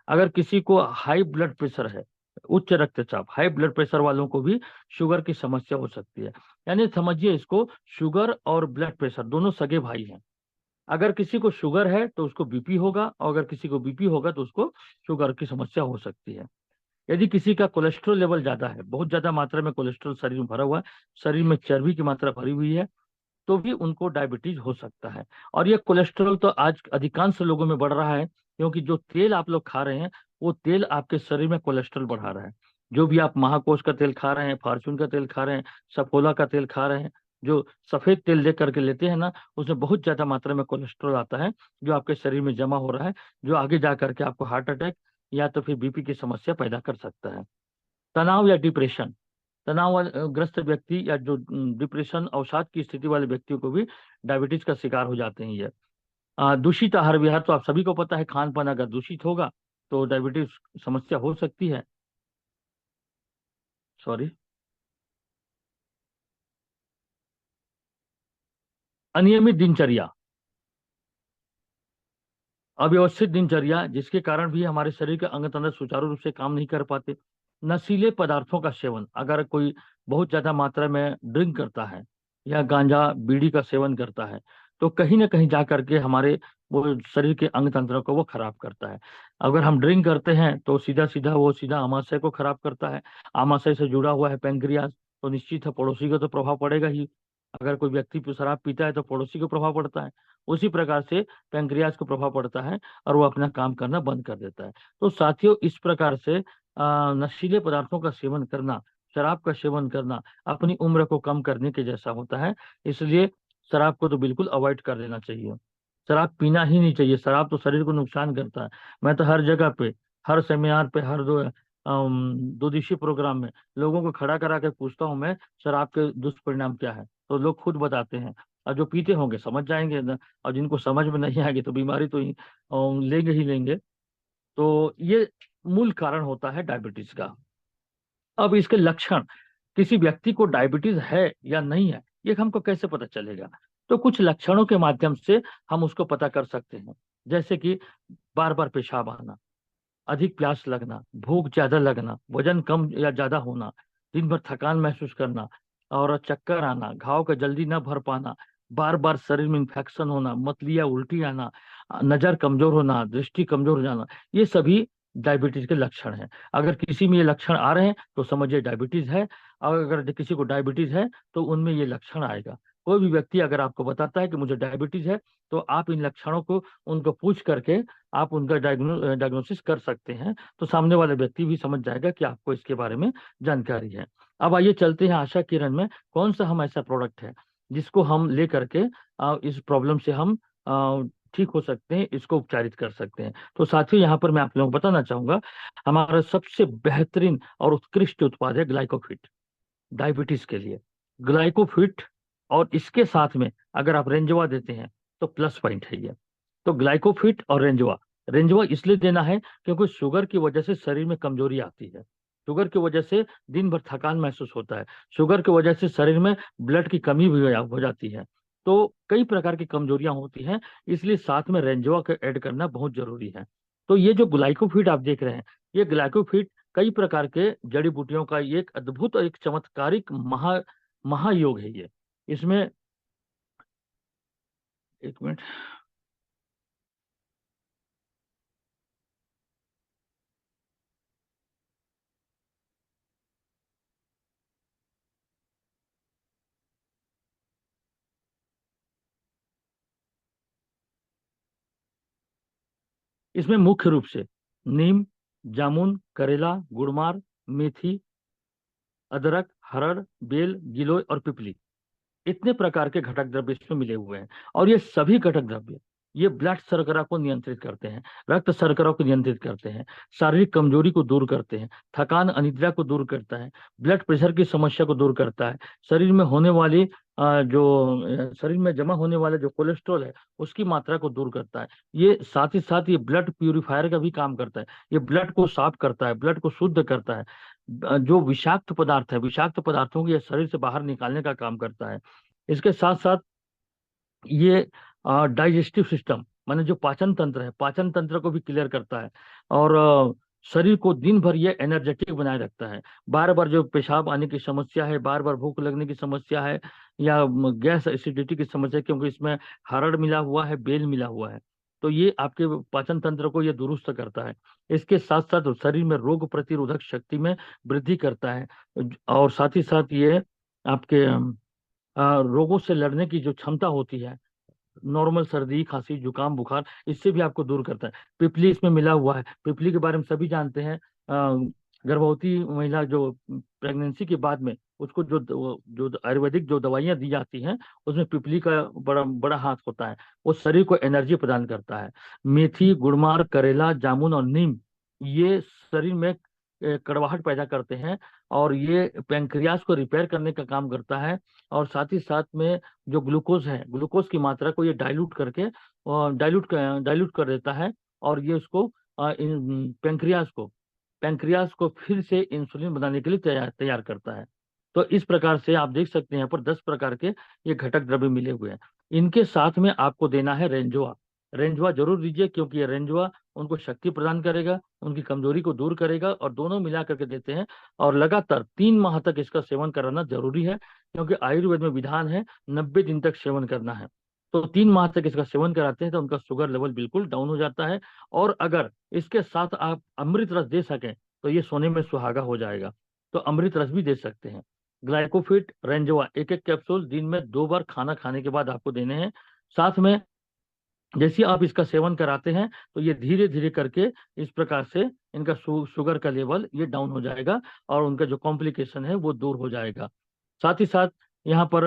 अगर किसी को हाई ब्लड प्रेशर है, उच्च रक्तचाप, हाई ब्लड प्रेशर वालों को भी शुगर की समस्या हो सकती है। यानी समझिए इसको, शुगर और ब्लड प्रेशर दोनों सगे भाई हैं। अगर किसी को शुगर है तो उसको बीपी होगा, और अगर किसी को बीपी होगा तो उसको शुगर की समस्या हो सकती है। यदि किसी का कोलेस्ट्रॉल लेवल ज्यादा है, बहुत ज्यादा मात्रा में कोलेस्ट्रॉल शरीर में भरा हुआ है, शरीर में चर्बी की मात्रा भरी हुई है, तो भी उनको डायबिटीज हो सकता है। और ये कोलेस्ट्रॉल तो आज अधिकांश लोगों में बढ़ रहा है, क्योंकि जो तेल आप लोग खा रहे हैं वो तेल आपके शरीर में कोलेस्ट्रॉल बढ़ा रहा है। जो भी आप महाकोश का तेल खा रहे हैं, फॉर्चून का तेल खा रहे हैं, सफोला का तेल खा रहे हैं, जो सफेद तेल ले करके लेते हैं ना, उसमें बहुत ज्यादा मात्रा में कोलेस्ट्रॉल आता है, जो आपके शरीर में जमा हो रहा है, जो आगे जा करके आपको हार्ट अटैक या तो फिर बीपी की समस्या पैदा कर सकता है। तनाव या डिप्रेशन, तनाव ग्रस्त व्यक्ति या जो डिप्रेशन अवसाद की स्थिति वाले व्यक्तियों को भी डायबिटीज का शिकार हो जाते हैं ये। दूषित आहार विहार तो आप सभी को पता है, खान पान अगर दूषित होगा तो डायबिटीज समस्या हो सकती है। सॉरी। अनियमित दिनचर्या, अव्यवस्थित दिनचर्या, जिसके कारण भी हमारे शरीर के अंग तंत्र सुचारू रूप से काम नहीं कर पाते। नशीले पदार्थों का सेवन, अगर कोई बहुत ज्यादा मात्रा में ड्रिंक करता है या गांजा बीड़ी का सेवन करता है, तो कहीं ना कहीं जा करके हमारे वो शरीर के अंग तंत्र को वो खराब करता है। अगर हम ड्रिंक करते हैं तो सीधा सीधा वो सीधा आमाशय को खराब करता है। आमाशय से जुड़ा हुआ है पेंक्रियाज, तो निश्चित है पड़ोसी को तो प्रभाव पड़ेगा ही। अगर कोई व्यक्ति शराब पीता है तो पड़ोसी को प्रभाव पड़ता है। उसी प्रकार से पैंक्रियाज को प्रभाव पड़ता है और वो अपना काम करना बंद कर देता है। तो साथियों, इस प्रकार से नशीले पदार्थों का सेवन करना, शराब का सेवन करना अपनी उम्र को कम करने के जैसा होता है। इसलिए शराब को तो बिल्कुल अवॉइड कर देना चाहिए। शराब पीना ही नहीं चाहिए, शराब तो शरीर को नुकसान करता है। मैं तो हर जगह पे, हर सेमिनार पे, हर दो दिवसीय प्रोग्राम में लोगों को खड़ा करा के पूछता हूँ मैं, शराब के दुष्परिणाम क्या है, तो लोग खुद बताते हैं। और जो पीते होंगे समझ जाएंगे ना, और जिनको समझ में नहीं आएगी तो बीमारी तो लेंगे ही लेंगे। तो ये मूल कारण होता है डायबिटीज का। अब इसके लक्षण, किसी व्यक्ति को डायबिटीज है या नहीं है, ये हमको कैसे पता चलेगा? तो कुछ लक्षणों के माध्यम से हम उसको पता कर सकते हैं। जैसे कि बार बार पेशाब आना, अधिक प्यास लगना, भूख ज्यादा लगना, वजन कम या ज्यादा होना, दिन भर थकान महसूस करना और चक्कर आना, घाव का जल्दी न भर पाना, बार बार शरीर में इन्फेक्शन होना, मतली या उल्टी आना, नजर कमजोर होना, दृष्टि कमजोर हो जाना, ये सभी डायबिटीज के लक्षण हैं। अगर किसी में ये लक्षण आ रहे हैं तो समझिए डायबिटीज है, और अगर किसी को डायबिटीज है तो उनमें ये लक्षण आएगा। कोई भी व्यक्ति अगर आपको बताता है कि मुझे डायबिटीज है, तो आप इन लक्षणों को उनको पूछ करके आप उनका डायग्नोसिस कर सकते हैं, तो सामने वाला व्यक्ति भी समझ जाएगा कि आपको इसके बारे में जानकारी है। अब आइए चलते हैं आशा किरण में, कौन सा हम ऐसा प्रोडक्ट है जिसको हम ले करके इस प्रॉब्लम से हम ठीक हो सकते हैं, इसको उपचारित कर सकते हैं। तो साथियों, यहाँ पर मैं आप लोगों को बताना चाहूंगा, हमारा सबसे बेहतरीन और उत्कृष्ट उत्पाद है ग्लाइकोफिट, डायबिटीज के लिए। ग्लाइकोफिट, और इसके साथ में अगर आप रेंजवा देते हैं तो प्लस पॉइंट है ये। तो ग्लाइकोफिट और रेंजवा, रेंजवा इसलिए देना है क्योंकि शुगर की वजह से शरीर में कमजोरी आती है, शुगर की वजह से दिन भर थकान महसूस होता है, शुगर की वजह से शरीर में ब्लड की कमी भी हो जाती है, तो कई प्रकार की कमजोरियां होती हैं। इसलिए साथ में रेंजवा को ऐड करना बहुत जरूरी है। तो ये जो ग्लाइकोफिट आप देख रहे हैं, ये ग्लाइकोफिट कई प्रकार के जड़ी बूटियों का एक अद्भुत और एक चमत्कारिक महायोग है ये। इसमें एक मिनट, इसमें मुख्य रूप से नीम, जामुन, करेला, गुड़मार, मेथी, अदरक, हरड़, बेल, गिलोय और पिपली, इतने प्रकार के घटक द्रव्य इसमें मिले हुए हैं। और ये सभी घटक द्रव्य ये ब्लड शर्करा को नियंत्रित करते हैं, रक्त शर्करा को नियंत्रित करते हैं, शारीरिक कमजोरी को दूर करते हैं, थकान अनिद्रा को दूर करता है, ब्लड प्रेशर की समस्या को दूर करता है, शरीर में होने वाली शरीर में जमा होने वाला जो कोलेस्ट्रॉल है उसकी मात्रा को दूर करता है। ये साथ ही साथ ये ब्लड प्यूरिफायर का भी काम करता है, ये ब्लड को साफ करता है, ब्लड को शुद्ध करता है। जो विषाक्त पदार्थ है, विषाक्त पदार्थों को ये शरीर से बाहर निकालने का काम करता है। इसके साथ साथ ये डाइजेस्टिव सिस्टम माने जो पाचन तंत्र है, पाचन तंत्र को भी क्लियर करता है। और शरीर को दिन भर ये एनर्जेटिक बनाए रखता है। बार बार जो पेशाब आने की समस्या है, बार बार भूख लगने की समस्या है, या गैस एसिडिटी की समस्या है, क्योंकि इसमें हरड़ मिला हुआ है, बेल मिला हुआ है, तो ये आपके पाचन तंत्र को ये दुरुस्त करता है। इसके साथ साथ शरीर में रोग प्रतिरोधक शक्ति में वृद्धि करता है। और साथ ही साथ ये आपके रोगों से लड़ने की जो क्षमता होती है, नॉर्मल सर्दी, खांसी, जुकाम, बुखार, इससे भी आपको दूर करता है। पिपली इसमें मिला हुआ है। पिपली के बारे में सभी जानते हैं। गर्भवती महिला जो प्रेगनेंसी के बाद में उसको जो आयुर्वेदिक जो दवाइयां दी जाती हैं उसमें पिपली का बड़ा बड़ा हाथ होता है। वो शरीर को एनर्जी प्रदान करता है। मेथी, गुड़मार, करेला, जामुन और नीम ये शरीर में कड़वाहट पैदा करते हैं, और ये पैंक्रियास को रिपेयर करने का काम करता है। और साथ ही साथ में जो ग्लूकोज है, ग्लूकोज की मात्रा को ये डाइल्यूट कर देता है, और ये उसको पैंक्रियास को फिर से इंसुलिन बनाने के लिए तैयार तैयार करता है। तो इस प्रकार से आप देख सकते हैं यहाँ पर 10 प्रकार के ये घटक द्रव्य मिले हुए हैं। इनके साथ में आपको देना है रेंजोआ। रेंजोआ जरूर दीजिए, क्योंकि ये रेंजोआ उनको शक्ति प्रदान करेगा, उनकी कमजोरी को दूर करेगा, और दोनों मिला करके देते हैं। और लगातार 3 माह तक इसका सेवन कराना जरूरी है, क्योंकि आयुर्वेद में विधान है 90 दिन तक सेवन करना है। तो 3 माह तक इसका सेवन कराते हैं तो उनका शुगर लेवल बिल्कुल डाउन हो जाता है। और अगर इसके साथ आप अमृत रस दे सकें तो ये सोने में सुहागा हो जाएगा। तो अमृत रस भी दे सकते हैं। ग्लाइकोफिट, रेंजोआ 1-1 कैप्सूल दिन में 2 बार खाना खाने के बाद आपको देने हैं। साथ में जैसे आप इसका सेवन कराते हैं तो ये धीरे धीरे करके इस प्रकार से इनका शुगर का लेवल ये डाउन हो जाएगा, और उनका जो कॉम्प्लिकेशन है वो दूर हो जाएगा। साथ ही साथ यहाँ पर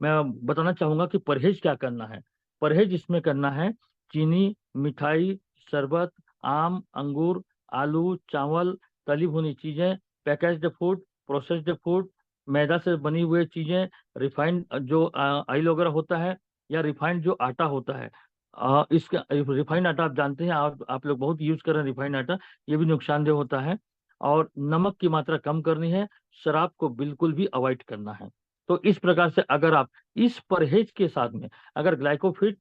मैं बताना चाहूंगा कि परहेज क्या करना है। परहेज इसमें करना है चीनी, मिठाई, शरबत, आम, अंगूर, आलू, चावल, तली भुनी चीजें, पैकेज्ड फूड, प्रोसेस्ड फूड, मैदा से बनी हुई चीजें, रिफाइंड जो ऑयल वगैरह होता है, या रिफाइंड जो आटा होता है। इसका रिफाइंड आटा आप जानते हैं, आप लोग बहुत यूज कर रहे हैं रिफाइंड आटा, ये भी नुकसानदेह होता है। और नमक की मात्रा कम करनी है, शराब को बिल्कुल भी अवॉइड करना है। तो इस प्रकार से अगर आप इस परहेज के साथ में अगर ग्लाइकोफिट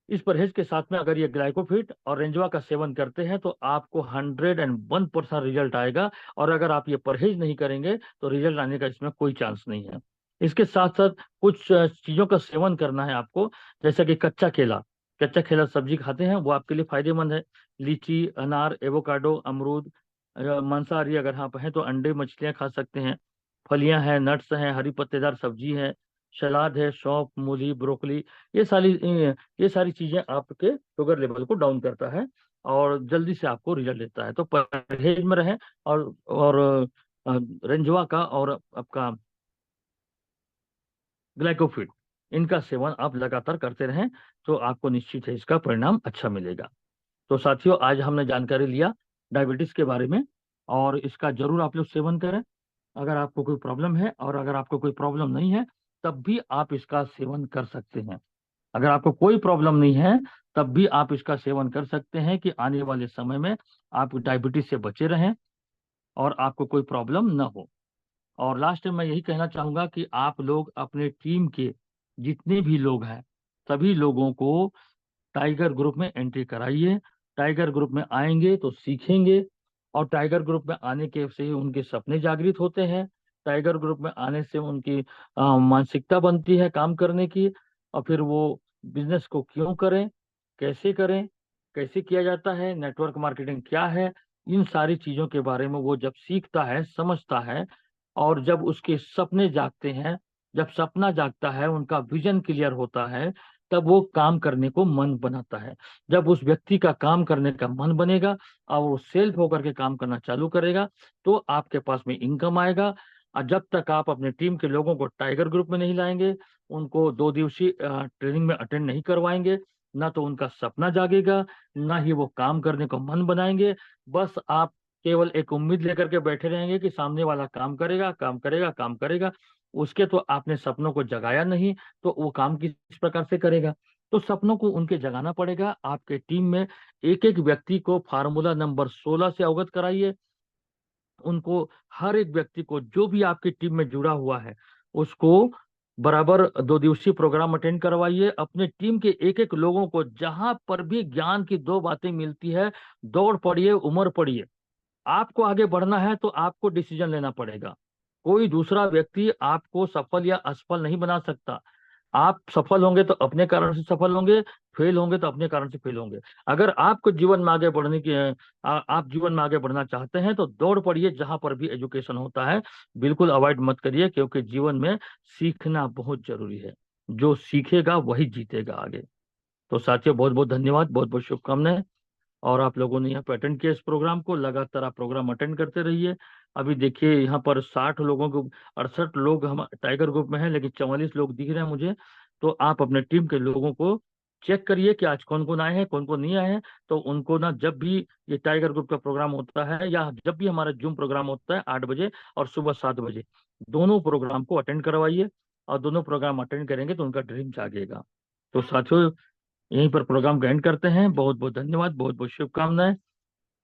इस परहेज के साथ में अगर ये ग्लाइकोफिट और रेंजवा का सेवन करते हैं तो आपको 101% रिजल्ट आएगा। और अगर आप ये परहेज नहीं करेंगे तो रिजल्ट आने का इसमें कोई चांस नहीं है। इसके साथ साथ कुछ चीजों का सेवन करना है आपको, जैसा कि कच्चा केला। कच्चा केला सब्जी खाते हैं वो आपके लिए फायदेमंद है। लीची, अनार, एवोकाडो, अमरूद, मांसाहारी अगर आप हैं तो अंडे, मछलियां खा सकते हैं। फलियां हैं, नट्स हैं, हरी पत्तेदार सब्जी है, सलाद है, सौंफ, मूली, ब्रोकली, ये सारी ये सारी चीजें आपके शुगर लेवल को डाउन करता है और जल्दी से आपको रिजल्ट देता है। तो परहेज में रहें। और रेंजवा का और आपका ग्लाइकोफिट, इनका सेवन आप लगातार करते रहें तो आपको निश्चित है इसका परिणाम अच्छा मिलेगा। तो साथियों, आज हमने जानकारी लिया डायबिटीज के बारे में, और इसका जरूर आप लोग सेवन करें। अगर आपको कोई प्रॉब्लम है, और अगर आपको कोई प्रॉब्लम नहीं है, तब भी आप इसका सेवन कर सकते हैं। अगर आपको कोई प्रॉब्लम नहीं है तब भी आप इसका सेवन कर सकते हैं, कि आने वाले समय में आप डायबिटीज से बचे रहें और आपको कोई प्रॉब्लम न हो। और लास्ट में मैं यही कहना चाहूंगा कि आप लोग अपने टीम के जितने भी लोग हैं सभी लोगों को टाइगर ग्रुप में एंट्री कराइए। टाइगर ग्रुप में आएंगे तो सीखेंगे, और टाइगर ग्रुप में आने के से ही उनके सपने जागृत होते हैं। टाइगर ग्रुप में आने से उनकी मानसिकता बनती है काम करने की, और फिर वो बिजनेस को क्यों करें, करें, कैसे किया जाता है, नेटवर्क मार्केटिंग क्या है, इन सारी चीजों के बारे में वो जब सीखता है, समझता है, और जब उसके सपने जागते हैं, जब सपना जागता है, उनका विजन क्लियर होता है, तब वो काम करने को मन बनाता है। जब उस व्यक्ति का काम करने का मन बनेगा और वो सेल्फ होकर के काम करना चालू करेगा, तो आपके पास में इनकम आएगा। और जब तक आप अपने टीम के लोगों को टाइगर ग्रुप में नहीं लाएंगे, उनको 2 दिवसीय ट्रेनिंग में अटेंड नहीं करवाएंगे, ना तो उनका सपना जागेगा, ना ही वो काम करने को मन बनाएंगे। बस आप केवल एक उम्मीद लेकर के बैठे रहेंगे कि सामने वाला काम करेगा, काम करेगा, काम करेगा। उसके तो आपने सपनों को जगाया नहीं, तो वो काम किस प्रकार से करेगा? तो सपनों को उनके जगाना पड़ेगा। आपके टीम में एक एक व्यक्ति को फार्मूला नंबर 16 से अवगत कराइए। उनको, हर एक व्यक्ति को जो भी आपकी टीम में जुड़ा हुआ है, उसको बराबर 2 दिवसीय प्रोग्राम अटेंड करवाइए। अपने टीम के एक एक लोगों को जहां पर भी ज्ञान की 2 बातें मिलती है, दौड़ पड़िए, उमर पड़िए। आपको आगे बढ़ना है तो आपको डिसीजन लेना पड़ेगा। कोई दूसरा व्यक्ति आपको सफल या असफल नहीं बना सकता। आप सफल होंगे तो अपने कारण से सफल होंगे, फेल होंगे तो अपने कारण से फेल होंगे। अगर आपको जीवन में आगे बढ़ने की आप जीवन में आगे बढ़ना चाहते हैं तो दौड़ पड़िए जहां पर भी एजुकेशन होता है। बिल्कुल अवॉइड मत करिए, क्योंकि जीवन में सीखना बहुत जरूरी है। जो सीखेगा वही जीतेगा आगे। तो साथियों, बहुत बहुत धन्यवाद, बहुत बहुत शुभकामनाएं। और आप लोगों ने यहाँ पे अटेंड किया इस प्रोग्राम को, लगातार आप प्रोग्राम अटेंड करते रहिए। अभी देखिए यहाँ पर 60 लोगों को, 68 लोग हम टाइगर ग्रुप में हैं, लेकिन 44 लोग दिख रहे हैं मुझे। तो आप अपने टीम के लोगों को चेक करिए कि आज कौन कौन आए हैं, कौन कौन नहीं आए हैं। तो उनको ना, जब भी ये टाइगर ग्रुप का प्रोग्राम होता है या जब भी हमारा जूम प्रोग्राम होता है 8 बजे और सुबह 7 बजे, दोनों प्रोग्राम को अटेंड करवाइए। और दोनों प्रोग्राम अटेंड करेंगे तो उनका ड्रीम जागेगा। तो साथियों, यहीं पर प्रोग्राम का एंड करते हैं। बहुत बहुत धन्यवाद, बहुत बहुत शुभकामनाएं।